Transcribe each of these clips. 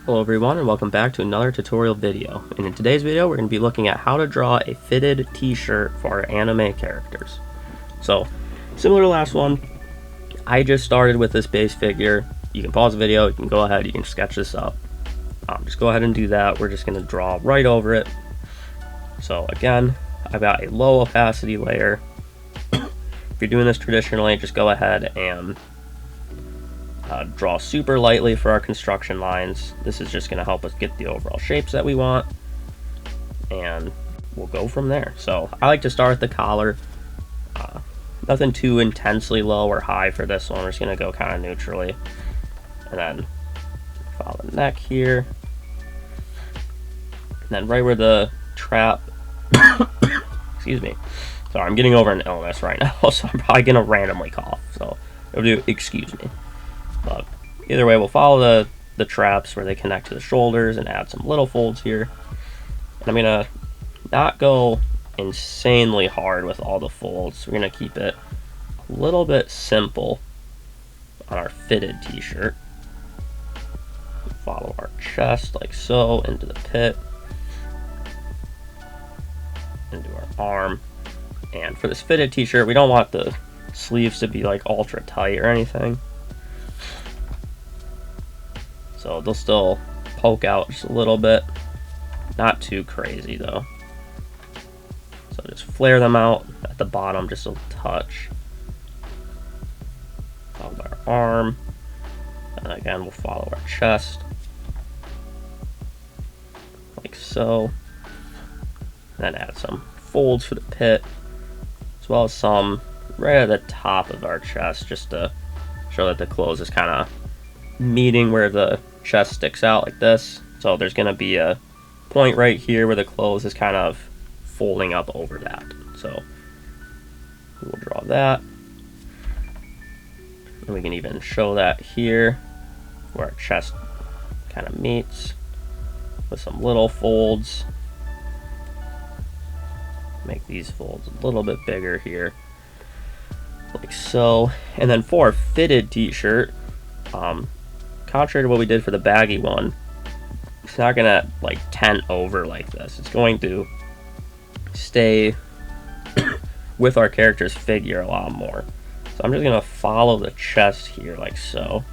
Hello everyone and welcome back to another tutorial video. And in today's video we're going to be looking at how to draw a fitted t-shirt for our anime characters. So, similar to last one, I just started with this base figure. You can pause the video, you can go ahead, you can sketch this up. Just go ahead and do that. We're just going to draw right over it. So again, I've got a low opacity layer. If you're doing this traditionally, just go ahead and draw super lightly for our construction lines. This is just going to help us get the overall shapes that we want, and we'll go from there. So I like to start with the collar. Nothing too intensely low or high for this one. We're just going to go kind of neutrally, and then follow the neck here, and then right where the trap excuse me, sorry, I'm getting over an illness right now, so I'm probably going to randomly cough, so it'll do excuse me. But either way, we'll follow the traps where they connect to the shoulders and add some little folds here. And I'm going to not go insanely hard with all the folds. We're going to keep it a little bit simple on our fitted t-shirt. Follow our chest like so into the pit, into our arm. And for this fitted t-shirt, we don't want the sleeves to be like ultra tight or anything. So they'll still poke out just a little bit, not too crazy though. So just flare them out at the bottom just a touch. Follow our arm, and again we'll follow our chest, like so. Then add some folds for the pit, as well as some right at the top of our chest, just to show that the clothes is kind of meeting where the chest sticks out like this. So there's going to be a point right here where the clothes is kind of folding up over that. So we'll draw that. And we can even show that here where our chest kind of meets with some little folds. Make these folds a little bit bigger here, like so. And then for a fitted t-shirt, contrary to what we did for the baggy one, it's not gonna like tent over like this. It's going to stay with our character's figure a lot more. So I'm just gonna follow the chest here like so.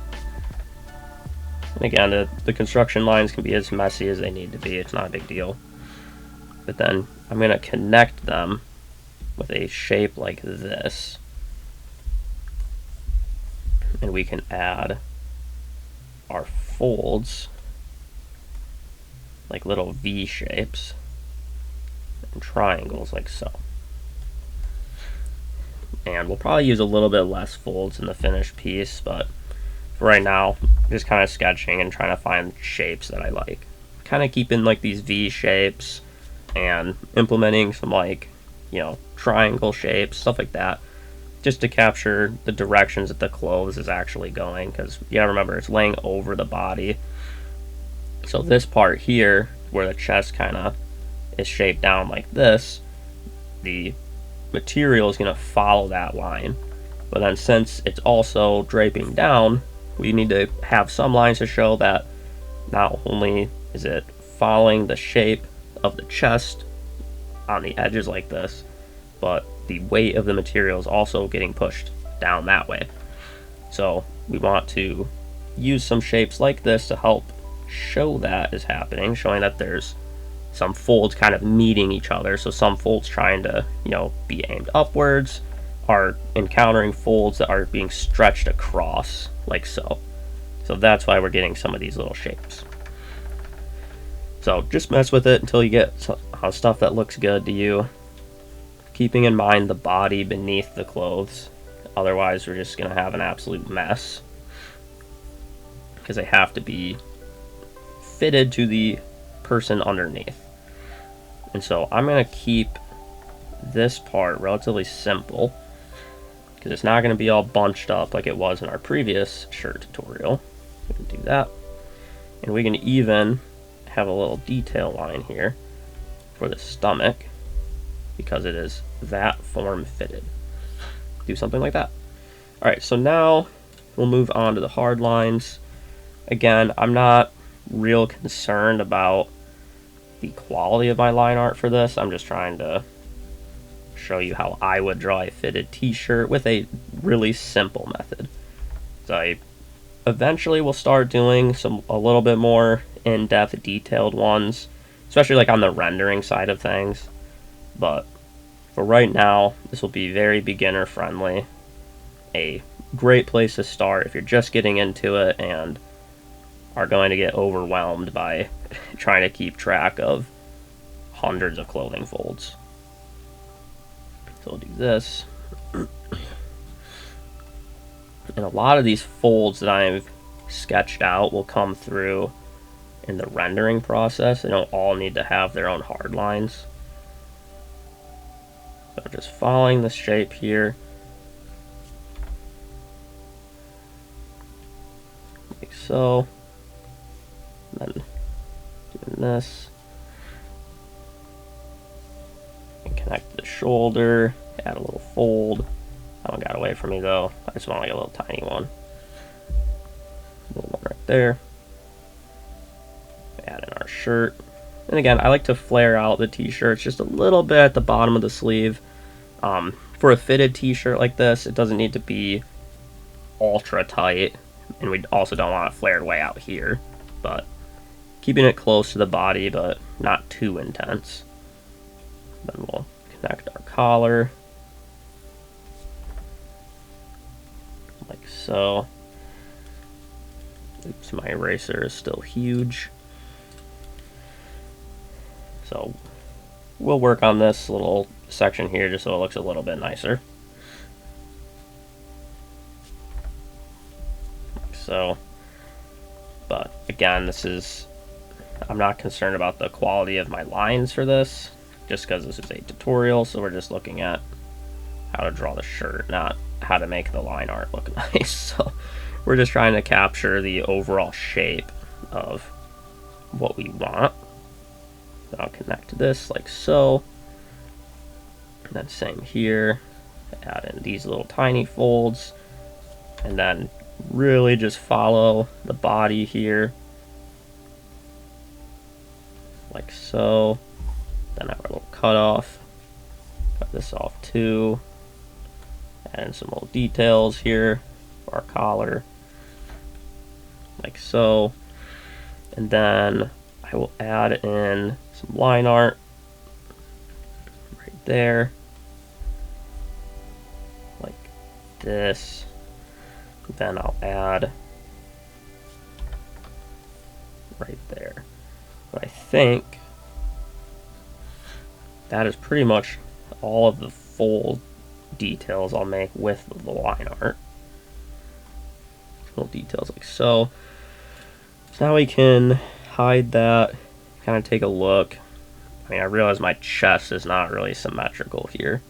And again, the construction lines can be as messy as they need to be. It's not a big deal. But then I'm gonna connect them with a shape like this, and we can add our folds like little V shapes and triangles like so. And we'll probably use a little bit less folds in the finished piece, but for right now, just kind of sketching and trying to find shapes that I like. Kind of keeping like these V shapes and implementing some like, you know, triangle shapes, stuff like that, just to capture the directions that the clothes is actually going, because you gotta remember it's laying over the body. So this part here where the chest kind of is shaped down like this, the material is going to follow that line. But then since it's also draping down, we need to have some lines to show that not only is it following the shape of the chest on the edges like this, but the weight of the material is also getting pushed down that way. So we want to use some shapes like this to help show that is happening, showing that there's some folds kind of meeting each other. So some folds trying to, you know, be aimed upwards are encountering folds that are being stretched across like so. So that's why we're getting some of these little shapes. So just mess with it until you get stuff that looks good to you, keeping in mind the body beneath the clothes. Otherwise we're just going to have an absolute mess, because they have to be fitted to the person underneath. And so I'm going to keep this part relatively simple, because it's not going to be all bunched up like it was in our previous shirt tutorial. We can do that, and we can even have a little detail line here for the stomach, because it is that form fitted. Do something like that. Alright, so now we'll move on to the hard lines. Again, I'm not real concerned about the quality of my line art for this. I'm just trying to show you how I would draw a fitted t-shirt with a really simple method. So I eventually will start doing a little bit more in-depth detailed ones, especially like on the rendering side of things. But for right now, this will be very beginner friendly. A great place to start if you're just getting into it and are going to get overwhelmed by trying to keep track of hundreds of clothing folds. So we'll do this. And a lot of these folds that I've sketched out will come through in the rendering process. They don't all need to have their own hard lines. So just following the shape here. Like so. And then doing this. And connect the shoulder. Add a little fold. That one got away from me though. I just want like a little tiny one. A little one right there. Add in our shirt. And again, I like to flare out the t-shirts just a little bit at the bottom of the sleeve. For a fitted t-shirt like this, it doesn't need to be ultra tight. And we also don't want it flared way out here. But keeping it close to the body, but not too intense. Then we'll connect our collar. Like so. Oops, my eraser is still huge. So we'll work on this little section here just so it looks a little bit nicer. Like so. But again, I'm not concerned about the quality of my lines for this, just because this is a tutorial, so we're just looking at how to draw the shirt, not how to make the line art look nice. So we're just trying to capture the overall shape of what we want. So I'll connect this like so. And then same here. Add in these little tiny folds. And then really just follow the body here. Like so. Then have our little cutoff. Cut this off too. Add in some little details here for our collar. Like so. And then I will add in some line art right there. Like this. Then I'll add right there. But I think that is pretty much all of the full details I'll make with the line art. Little details like so. So now we can hide that, kind of take a look. I mean, I realize my chest is not really symmetrical here.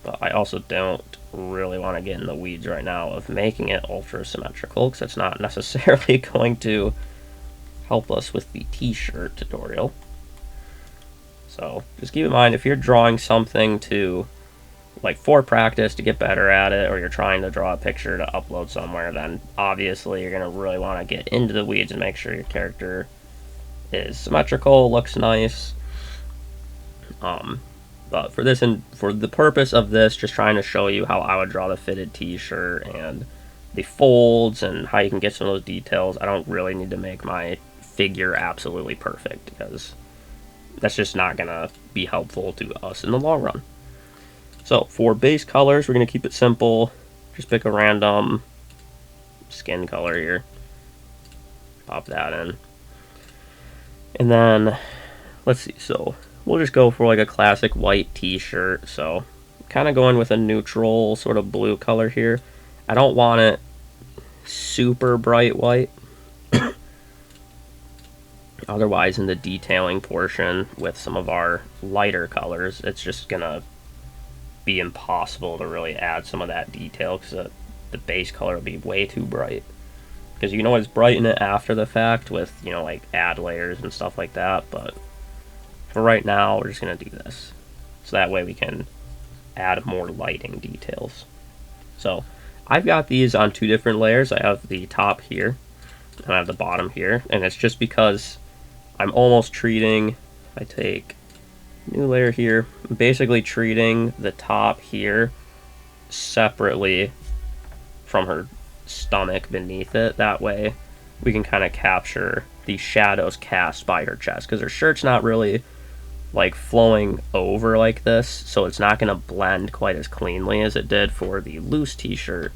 But I also don't really want to get in the weeds right now of making it ultra symmetrical, because it's not necessarily going to help us with the t-shirt tutorial. So just keep in mind, if you're drawing something to, like, for practice to get better at it, or you're trying to draw a picture to upload somewhere, then obviously you're going to really want to get into the weeds and make sure your character is symmetrical, looks nice. But for this, and for the purpose of this, just trying to show you how I would draw the fitted t-shirt and the folds and how you can get some of those details. I don't really need to make my figure absolutely perfect, because that's just not going to be helpful to us in the long run. So for base colors, we're going to keep it simple. Just pick a random skin color here. Pop that in. And then, let's see, so we'll just go for like a classic white t-shirt. So kind of going with a neutral sort of blue color here. I don't want it super bright white. Otherwise, in the detailing portion with some of our lighter colors, it's just going to be impossible to really add some of that detail, because the base color will be way too bright. Because you can always brighten it after the fact with, you know, like add layers and stuff like that, but for right now, we're just going to do this. So that way we can add more lighting details. So I've got these on two different layers. I have the top here, and I have the bottom here, and it's just because I'm almost treating, if I take new layer here, I'm basically treating the top here separately from her stomach beneath it. That way we can kind of capture the shadows cast by her chest, because her shirt's not really like flowing over like this, so it's not going to blend quite as cleanly as it did for the loose t-shirt.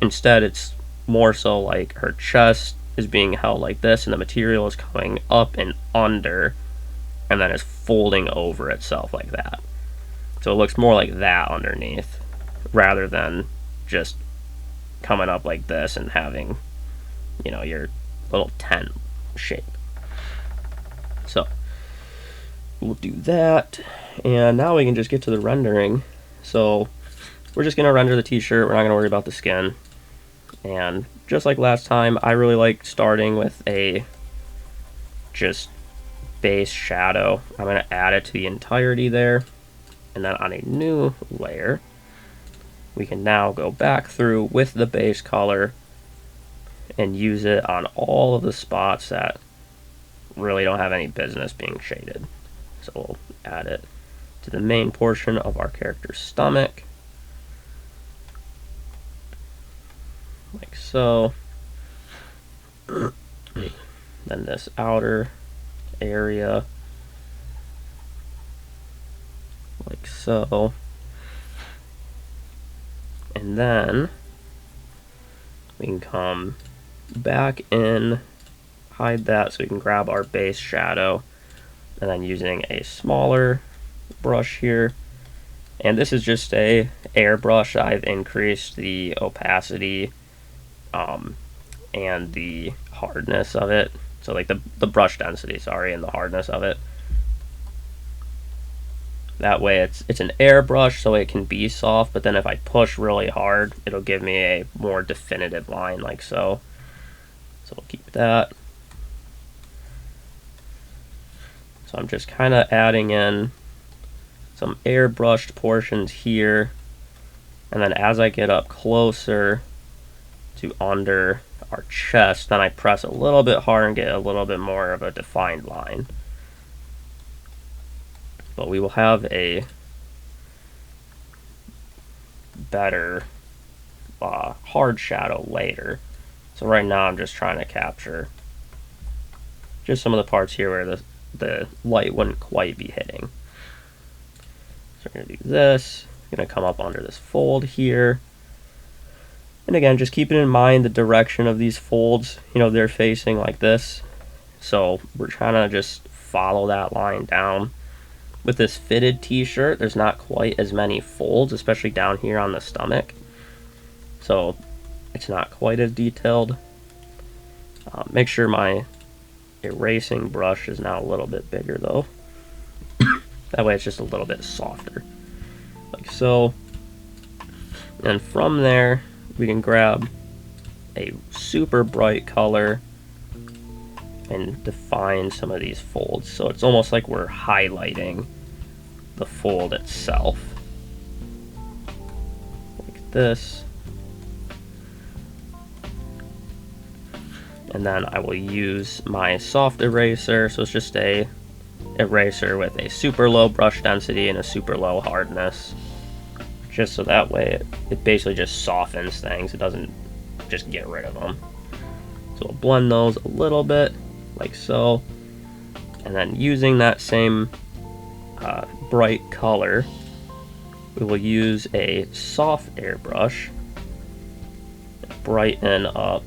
Instead, it's more so like her chest is being held like this, and the material is coming up and under, and then is folding over itself like that. So it looks more like that underneath, rather than just coming up like this and having, you know, your little tent shape. So we'll do that, and now we can just get to the rendering. So we're just going to render the t-shirt. We're not going to worry about the skin. And just like last time, I really like starting with a just base shadow. I'm going to add it to the entirety there, and then on a new layer we can now go back through with the base color and use it on all of the spots that really don't have any business being shaded. So we'll add it to the main portion of our character's stomach, like so. Then this outer area, like so. And then we can come back in, hide that so we can grab our base shadow, and then using a smaller brush here, and this is just a airbrush. I've increased the opacity and the hardness of it, so like the brush density, sorry, and the hardness of it. That way it's an airbrush, so it can be soft, but then if I push really hard, it'll give me a more definitive line, like so. So we'll keep that. So I'm just kind of adding in some airbrushed portions here, and then as I get up closer to under our chest, then I press a little bit harder and get a little bit more of a defined line. But we will have a better hard shadow later. So right now I'm just trying to capture just some of the parts here where the light wouldn't quite be hitting. So we're going to do this. I'm going to come up under this fold here. And again, just keeping in mind the direction of these folds. You know, they're facing like this. So we're trying to just follow that line down. With this fitted t-shirt, there's not quite as many folds, especially down here on the stomach. So it's not quite as detailed. Make sure my erasing brush is now a little bit bigger though. That way it's just a little bit softer, like so. And from there we can grab a super bright color and define some of these folds, so it's almost like we're highlighting the fold itself, like this. And then I will use my soft eraser, so it's just a eraser with a super low brush density and a super low hardness, just so that way it basically just softens things. It doesn't just get rid of them. So we'll blend those a little bit, like so. And then using that same bright color, we will use a soft airbrush, brighten up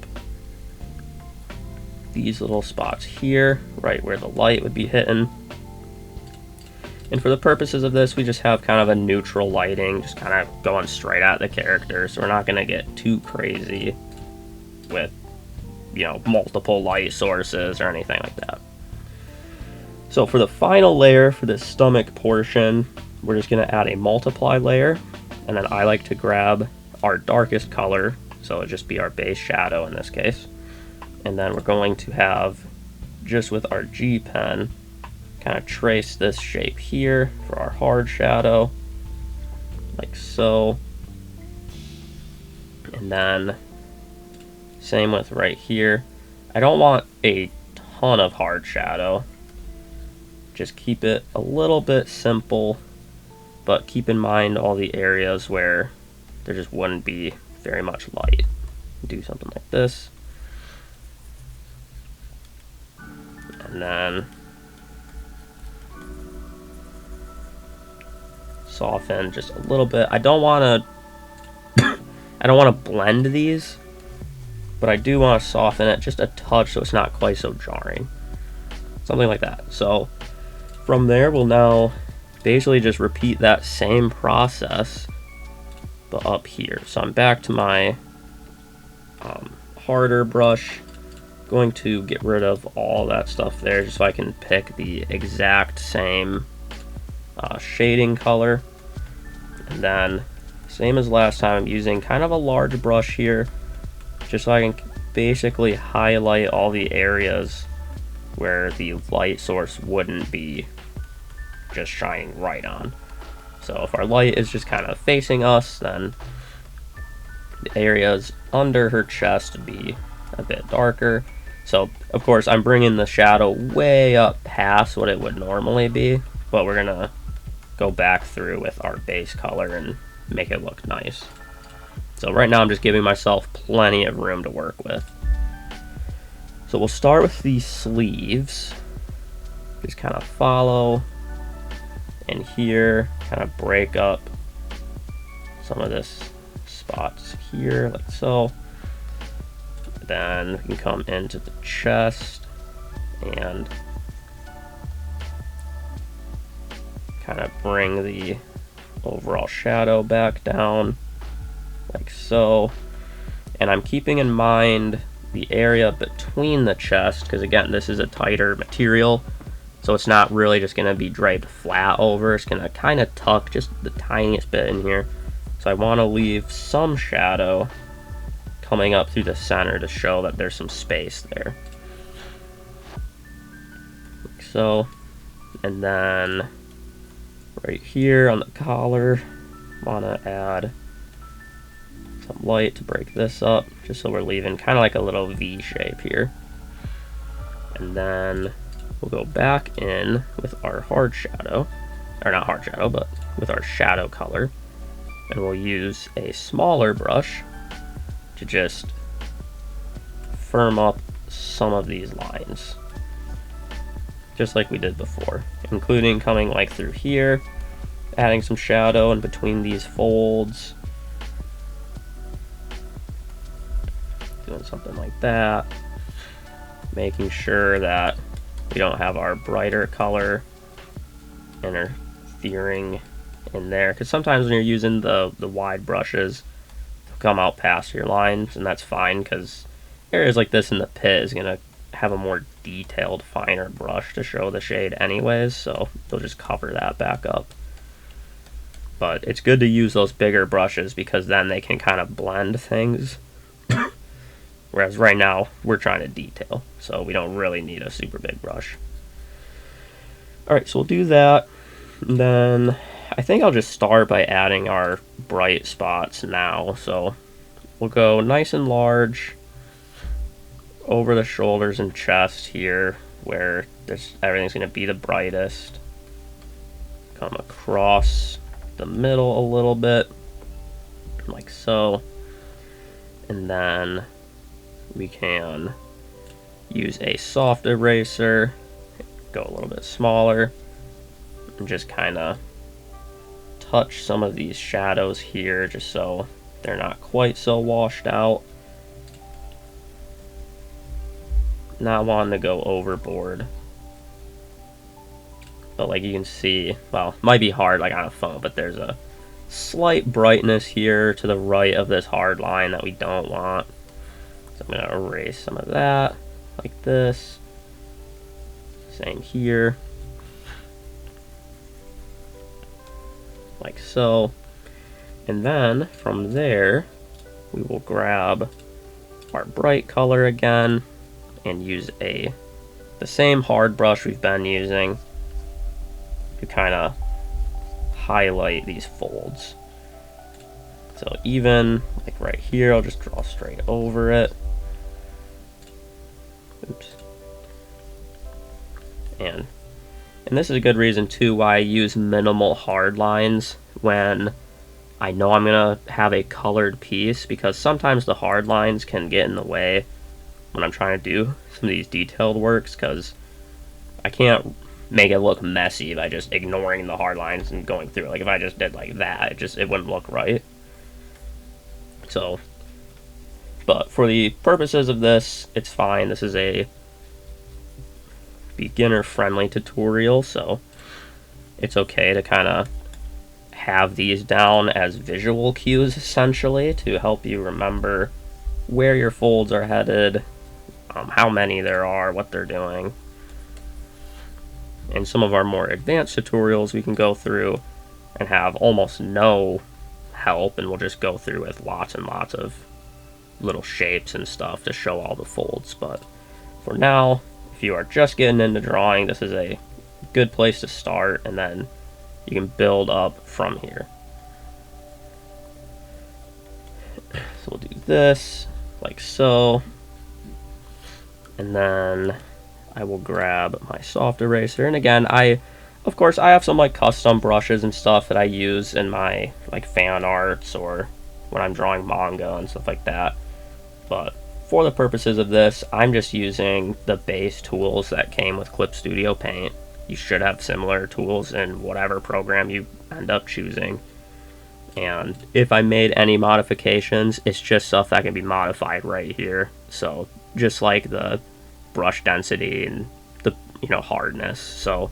these little spots here, right where the light would be hitting. And for the purposes of this, we just have kind of a neutral lighting, just kind of going straight at the character, so we're not going to get too crazy with, you know, multiple light sources or anything like that. So for the final layer for this stomach portion, we're just going to add a multiply layer, and then I like to grab our darkest color, so it'll just be our base shadow in this case. And then we're going to have, just with our G pen, kind of trace this shape here for our hard shadow, like so. And then same with right here. I don't want a ton of hard shadow. Just keep it a little bit simple, but keep in mind all the areas where there just wouldn't be very much light. Do something like this. And then soften just a little bit. I don't want to blend these, but I do want to soften it just a touch so it's not quite so jarring. Something like that. So from there, we'll now basically just repeat that same process, but up here. So I'm back to my harder brush. Going to get rid of all that stuff there just so I can pick the exact same shading color. And then same as last time, I'm using kind of a large brush here just so I can basically highlight all the areas where the light source wouldn't be just shining right on. So if our light is just kind of facing us, then the areas under her chest would be a bit darker. So of course I'm bringing the shadow way up past what it would normally be, but we're gonna go back through with our base color and make it look nice. So right now I'm just giving myself plenty of room to work with. So we'll start with the sleeves. Just kind of follow, and here kind of break up some of this spots here, like so. Then we can come into the chest and kind of bring the overall shadow back down, like so. And I'm keeping in mind the area between the chest, because again, this is a tighter material, so it's not really just going to be draped flat over. It's going to kind of tuck just the tiniest bit in here. So I want to leave some shadow coming up through the center to show that there's some space there. Like so. And then right here on the collar, I want to add some light to break this up, just so we're leaving kind of like a little V shape here. And then we'll go back in with our hard shadow, or not hard shadow, but with our shadow color. And we'll use a smaller brush to just firm up some of these lines, just like we did before, including coming like through here, adding some shadow in between these folds, doing something like that, making sure that we don't have our brighter color interfering in there, because sometimes when you're using the wide brushes, they'll come out past your lines, and that's fine, because areas like this in the pit is going to have a more detailed, finer brush to show the shade anyways, so they'll just cover that back up. But it's good to use those bigger brushes because then they can kind of blend things. Whereas right now, we're trying to detail, so we don't really need a super big brush. Alright, so we'll do that. And then I think I'll just start by adding our bright spots now. So we'll go nice and large over the shoulders and chest here, where everything's going to be the brightest. Come across the middle a little bit, like so. And then we can use a soft eraser, go a little bit smaller, and just kind of touch some of these shadows here just so they're not quite so washed out. Not wanting to go overboard, but like you can see, well, it might be hard like on a phone, but there's a slight brightness here to the right of this hard line that we don't want. So I'm going to erase some of that, like this. Same here. Like so. And then, from there, we will grab our bright color again, and use the same hard brush we've been using to kind of highlight these folds. So even, like right here, I'll just draw straight over it. Oops. And this is a good reason too why I use minimal hard lines when I know I'm gonna have a colored piece, because sometimes the hard lines can get in the way when I'm trying to do some of these detailed works, because I can't make it look messy by just ignoring the hard lines and going through it. Like if I just did like that, it wouldn't look right. So, but for the purposes of this, it's fine. This is a beginner-friendly tutorial, so it's okay to kind of have these down as visual cues, essentially, to help you remember where your folds are headed, how many there are, what they're doing. In some of our more advanced tutorials, we can go through and have almost no help, and we'll just go through with lots and lots of little shapes and stuff to show all the folds. But for now, if you are just getting into drawing, this is a good place to start, and then you can build up from here. So we'll do this like so, and then I will grab my soft eraser. And again, of course I have some like custom brushes and stuff that I use in my like fan arts or when I'm drawing manga and stuff like that, but for the purposes of this, I'm just using the base tools that came with Clip Studio Paint. You should have similar tools in whatever program you end up choosing. And if I made any modifications, it's just stuff that can be modified right here. So just like the brush density and the hardness. So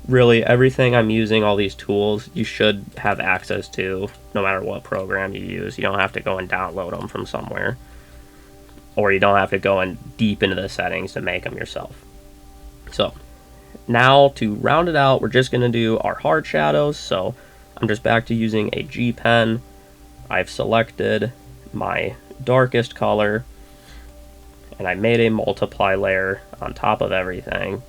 really everything I'm using, all these tools, you should have access to no matter what program you use. You don't have to go and download them from somewhere, or you don't have to go in deep into the settings to make them yourself. So now to round it out, we're just going to do our hard shadows. So I'm just back to using a G pen. I've selected my darkest color, and I made a multiply layer on top of everything.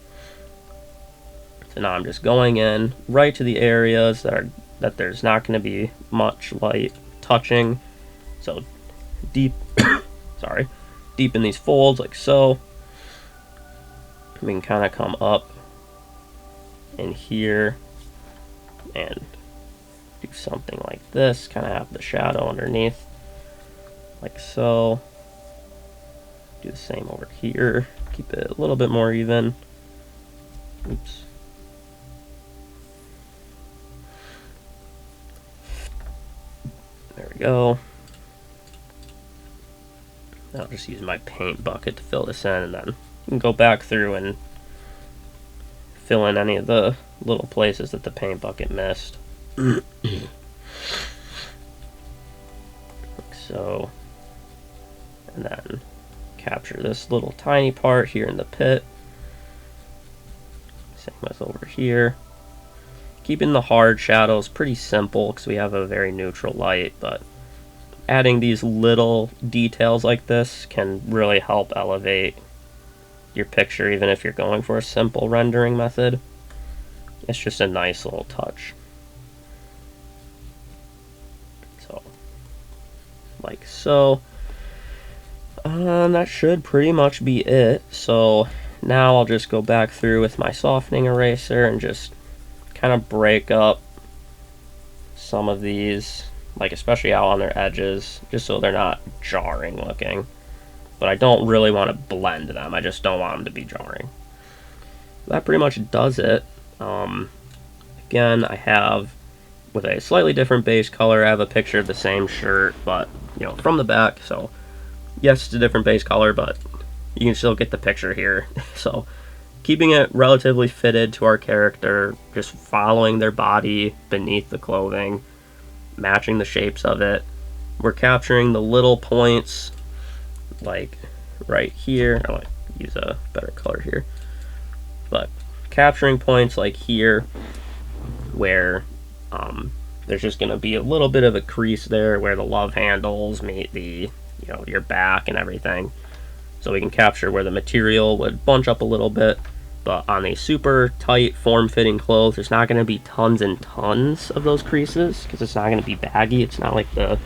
So now I'm just going in right to the areas that there's not going to be much light touching. So deep, sorry, deep in these folds like so. We can kind of come up in here and do something like this, kind of have the shadow underneath like so. Do the same over here, keep it a little bit more even. Oops. There we go. I'll just use my paint bucket to fill this in, and then you can go back through and fill in any of the little places that the paint bucket missed. Like so. And then capture this little tiny part here in the pit. Same as over here. Keeping the hard shadows pretty simple because we have a very neutral light, but adding these little details like this can really help elevate your picture, even if you're going for a simple rendering method. It's just a nice little touch. So, like so. That should pretty much be it. So now I'll just go back through with my softening eraser and just kind of break up some of these, like especially out on their edges, just so they're not jarring looking. But I don't really want to blend them, I just don't want them to be jarring. That pretty much does it. Again, I have, with a slightly different base color, I have a picture of the same shirt, but from the back. So yes, it's a different base color, but you can still get the picture here. So keeping it relatively fitted to our character, just following their body beneath the clothing, matching the shapes of it. We're capturing the little points, like right here. I might use a better color here, but capturing points like here where there's just going to be a little bit of a crease there where the love handles meet the your back and everything. So we can capture where the material would bunch up a little bit, but on a super tight form-fitting clothes, there's not going to be tons and tons of those creases because it's not going to be baggy. It's not like the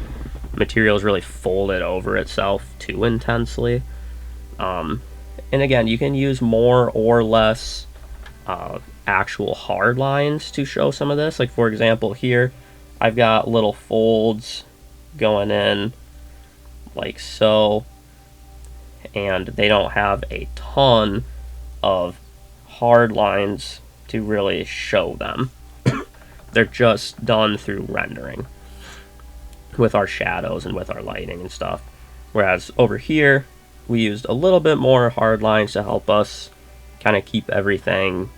material is really folded over itself too intensely. And And again, you can use more or less actual hard lines to show some of this. Like for example here, I've got little folds going in like so, and they don't have a ton of hard lines to really show them. They're just done through rendering with our shadows and with our lighting and stuff. Whereas over here, we used a little bit more hard lines to help us kind of keep everything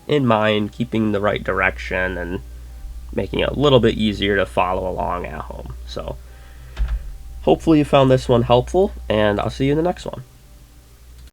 in mind, keeping the right direction and making it a little bit easier to follow along at home. So hopefully you found this one helpful, and I'll see you in the next one.